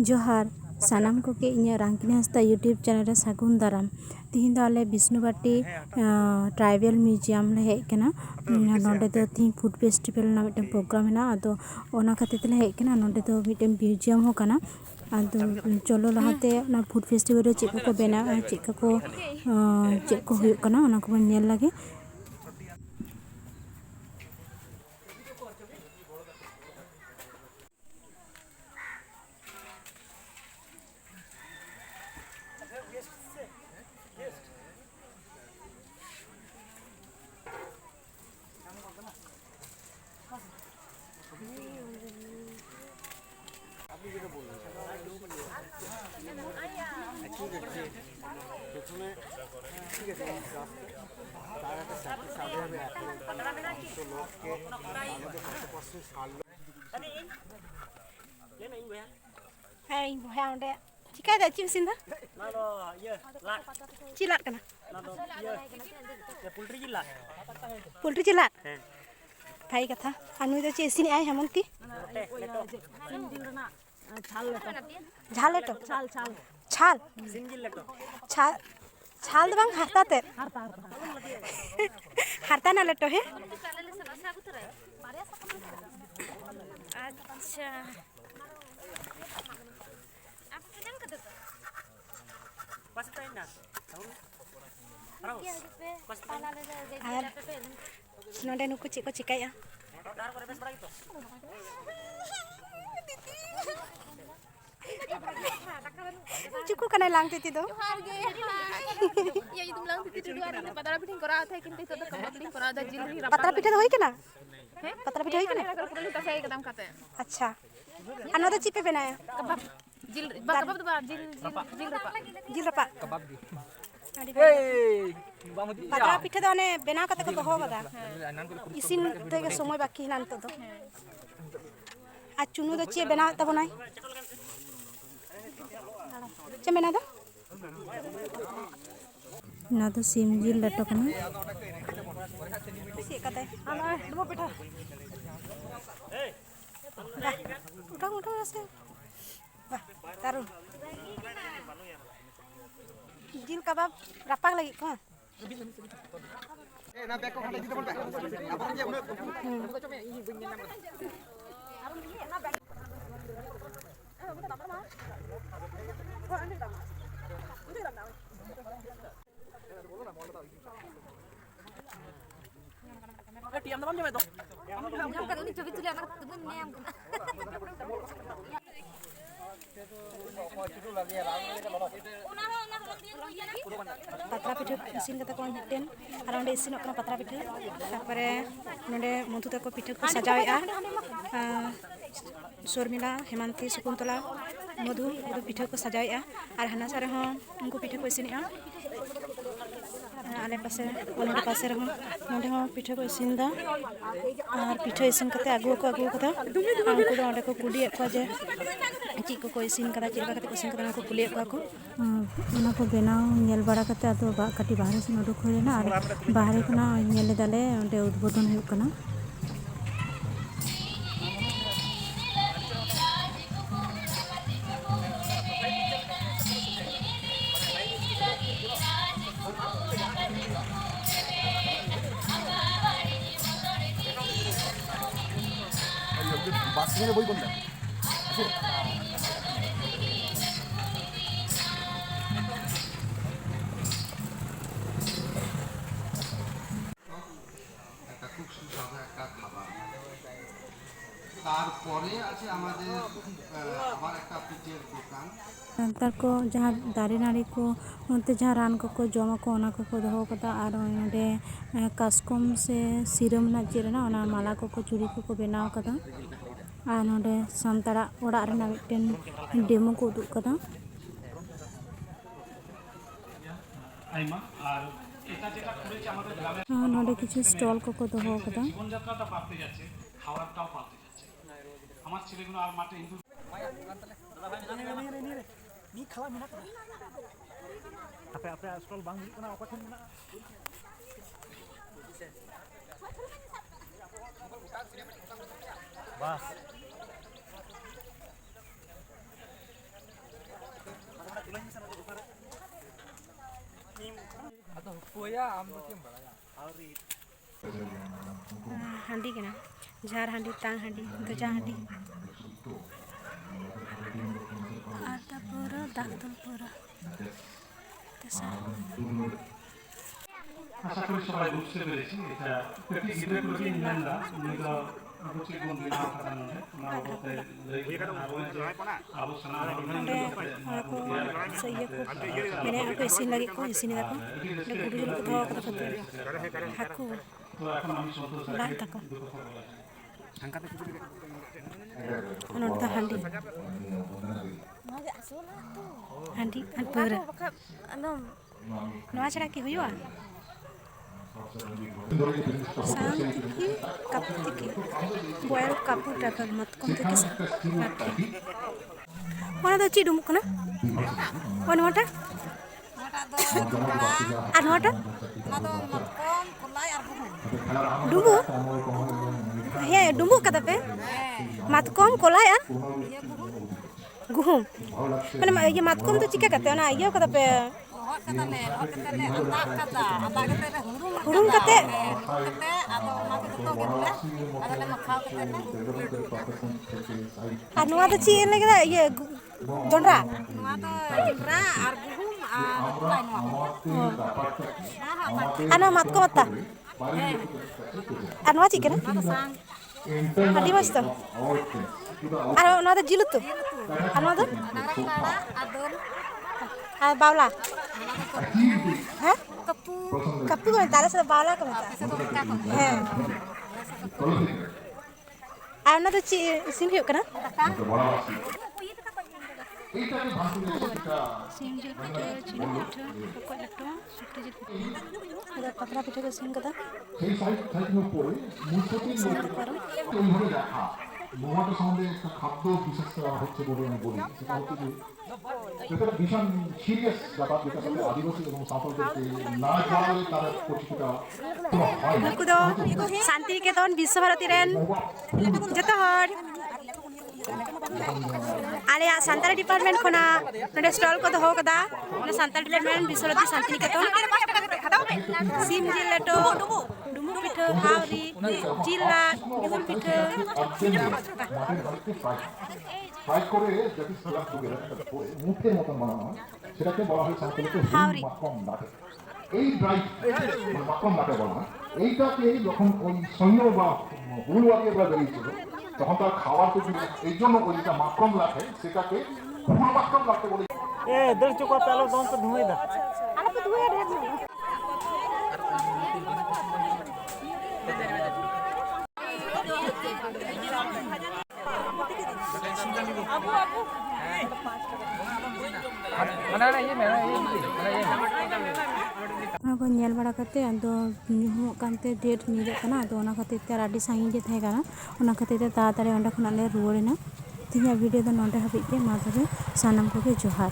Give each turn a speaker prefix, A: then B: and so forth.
A: जोहार सानाम कोके इᱧ रांकिनी Hansda YouTube channel रे सागुन दाराम तिहिं दो आले बिष्णुबाटी ट्राइबल म्यूजियम ले हेज कना नोंडे दो तिहिं फूड फेस्टिवल ना मिटन प्रोग्राम हेना आदो ओना खातिर तेले हेज कना नोंडे दो मिटन म्यूजियम हो कना आदो चलो लहाते ना फूड फेस्टिवल रे चेक को बेना चेक को हुयुग कना ओना को बन नेल लागे Hai, bohong ande. Jika ada cim sinda?
B: Nado, iya, lak.
A: Cilat kana?
B: Nado, iya. Ya pultri jilat.
A: Poultry cilat. Thai katha. Anu itu cie sini ay hamonti. Jhal leto. Chal.
B: Sinjil leto.
A: Chal do bang harta te. Harta na leto he? अच्छा नोंडे नुकु check को चिकाया चुकु कना लांग तिति दो
C: या itu bilang titik dua hari patara piting korau thay kinti itu kamu piting korau ada jil ni
A: पतरा पिठा होई केना पतरा पिठा होई केना
C: kalau perlu kasih kadang kata
A: अच्छा अनो तो चिपे बनाया
C: kebab jil kebab tu bah jil apa
A: जिल रपा
D: कबाब दी
A: ए पतरा पिठा दो ने बना कते को दोहो कदा इसिन तेगे समय बाकी हिना नतो दो आ चुनु दो चे बना तबनाय चे बना दो ना तो सिम जिल लटो कना सी कते आना दमो पिठा उठा उठा से वाह तारू जिल कबाब रापाक लगी को
D: ना बैक को खाली दीते बोल अपन जे
B: Tiam teman cuma itu.
C: yang kata ini coba tulis anak tu nem
A: पतरा पिठा इसिन कते को मिटन आर ओंडे इसिनक कना पतरा पिठा तारपरे नोंडे मधु तको पिठा को सजावेआ शर्मिला हेमंती शकुंतला मधु पिठा को सजावेआ आर हाना सारे हो उनको पिठा को इसिनेआ आले पासे ओनडे पासे रहो नोंडे हो पिठा को इसिनदा आर पिठा इसिन कते आगु कदा उनको दो ओंडे को कुली को जे चीज को इसिन कदा चीज कते को इसिन कदा को कुली को ओना को बेनाव नेल बड़ा कते आतो कटी बाहर से उडुक होलेना आर बाहर कना नेल दाले ओंडे उद्बोधन हुयुग कना
D: बास में बोल बोल
E: খুব সুস্বাদু একটা খাবার তারপরে আছে আমাদের আবার একটা পিঠের দোকান
A: नंतर को जहाँ दारे नाड़ी को उनते जहाँ रान को जमा को ओना को दोहो कदा आर ओंडे कास्कोम से सिरम ना जेरना ओना माला को चूड़ी को बनाव कदा आर नोंडे संताड़ा ओड़ा रेना मिटन डेमो को उदुग कदा नोंडे किछु स्टल को दोहो कदा
F: জীবনযাত্রাটা পাল্টে যাচ্ছে খাবারটাও পাল্টে যাচ্ছে আমার ছেলেগুলো আর মাঠে Hindu
B: Ni kalah minat. Apa scroll bang ni kena apa kan mana? Bas.
A: ᱦᱟᱺᱰᱤ ᱠᱟᱱᱟ ᱡᱷᱟᱨ ᱦᱟᱺᱰᱤ ᱛᱟᱝ ᱦᱟᱺᱰᱤ ᱫᱚᱡᱟ ᱦᱟᱺᱰᱤ আর তারপর দাগ দল পুরো
F: আশা করি সবাই বুঝতে পেরেছি এটা একটি গিটার করে নিলেন না উনি তো রুচি গুণ বিনা কারণে না বলতে আলোচনা
A: ᱢᱮᱱᱮ ᱟᱠᱚ ᱤᱥᱤᱱ ᱞᱟᱹᱜᱤᱫ ᱠᱚ ᱤᱥᱤᱱᱮᱫᱟ ᱠᱚ ᱜᱩᱰᱩ ᱡᱤᱞ ᱠᱚ ᱫᱚᱦᱚ ᱠᱟᱫᱟ ᱠᱚ ᱦᱟᱹᱠᱩ
F: তো এখন আমি সন্তোষ
A: ᱞᱟᱫ ᱛᱟᱠᱚ ᱱᱚᱰᱮ ᱫᱚ ᱦᱟᱺᱰᱤ ᱦᱟᱺᱰᱤ ᱟᱨ ᱯᱟᱹᱣᱨᱟᱹ ᱱᱚᱣᱟ ᱪᱷᱟᱲᱟ ᱠᱤ ᱦᱩᱭᱩᱜᱼᱟ ᱥᱟᱝ ᱛᱤᱠᱤ ᱠᱟᱯᱩ ᱛᱤᱠᱤ ᱵᱚᱭᱮᱞ ᱠᱟᱯᱩ ᱴᱟᱠᱟᱞ ᱢᱟᱛᱠᱚᱢ ᱛᱤᱠᱤ ᱚᱱᱟ ᱫᱚ ᱪᱮᱫ ᱰᱩᱢᱵᱩᱜ ᱠᱟᱱᱟ ᱱᱚᱣᱟᱴᱟᱜ আর নটা ডুমুক হ্যাঁ ডুমুক কাদা পে মাতকম কলাই আর গুহুম মানে ইয়ে মাতকম তো চিকা কাতে না ইয়ে কাদা পে হুড়ুম কাতে আর নোয়া তো চি এনে গেদা ইয়ে জন্ডরা নোয়া তো জন্ডরা আর গুহুম আর কলাই নোয়া আর নোয়া মাতকম আতা আর নোয়া চি কেনা আদি মাছ তো আর নোয়া তো জিলু তো আর নোয়া তো আর বাউলা হ্যাঁ কাপু কাপু কো তারে সে বাউলা কো হ্যাঁ আর নোয়া তো চি সিন হুয়ুগ কানা সিম জিল পিঠা চিনি পিঠা পকোড়া লাট্টু সুকরি জিল পিঠা এটা পাতলা পিঠা को সিন কদা
E: সেই সাইডের উপরে মূর্তিটি এইভাবে রাখা মোহাটা সম্বন্ধে একটা খাদ্য বিশেষ করা হচ্ছে বলে আমি বলি সেটা হচ্ছে যে এটা ভীষণ সিরিয়াস ব্যাপার যেটা সাথে আদিবাসী এবং সাঁওতালদেরকে না জানালে তার পরিচিতিটা হয় না
A: নুকু দো শান্তিনিকেতন বিশ্বভারতী রেন যত হর আলিয়া সান্তাল ডিপার্টমেন্ট খনা নডে স্টল কো দো কদা মানে সান্তাল ডিপার্টমেন্ট বিশ্বভারতী শান্তিনিকেতন সিম জিল লাটো ডুমু পিঠা হাওরি জিল্লা গুড় পিঠা
E: ফ্রাই করে যদি সালাদ করে মুখের মতন বানানো হয় সেটাকে বলা হয় সাঁওতালিতে মাকম নাটে এই ড্রাই মাকম নাটে বলা হয় এইটাকে যখন ওই সৈন্য বা হুলওয়ারিয়া বেরিয়েছিল তখন তার খাওয়ার তো এই জন্য ওই যেটা মাকম লাঠে সেটাকে ফুল মাকম লাঠে বলে
B: दर चुका पहले दोन पे धुए दा
A: ᱚᱱᱟ ᱠᱚ ᱧᱮᱞ ᱵᱟᱲᱟ ᱠᱟᱛᱮ ᱟᱫᱚ ᱧᱩᱦᱩᱢᱚᱜ ᱠᱟᱱᱛᱮ ᱰᱮᱴ ᱧᱤᱫᱟᱹᱜ ᱠᱟᱱᱟ ᱟᱫᱚ ᱚᱱᱟ ᱠᱷᱟᱹᱛᱤᱨ ᱛᱮ ᱟᱹᱰᱤ ᱥᱟᱺᱜᱤᱧ ᱜᱮ ᱛᱟᱦᱮᱸ ᱠᱟᱱᱟ ᱚᱱᱟ ᱠᱷᱟᱹᱛᱤᱨ ᱛᱮ ᱛᱟᱲᱟᱛᱟᱲᱤ ᱚᱸᱰᱮ ᱠᱷᱚᱱᱟᱜ ᱞᱮ ᱨᱩᱣᱟᱹᱲᱮᱱᱟ ᱛᱮᱦᱮᱧᱟᱜ ᱵᱷᱤᱰᱤᱭᱳ ᱫᱚ ᱱᱚᱰᱮ ᱦᱟᱹᱵᱤᱡ ᱜᱮ ᱢᱟ ᱛᱚᱵᱮ ᱥᱟᱱᱟᱢ ᱠᱚᱜᱮ ᱡᱚᱦᱟᱨ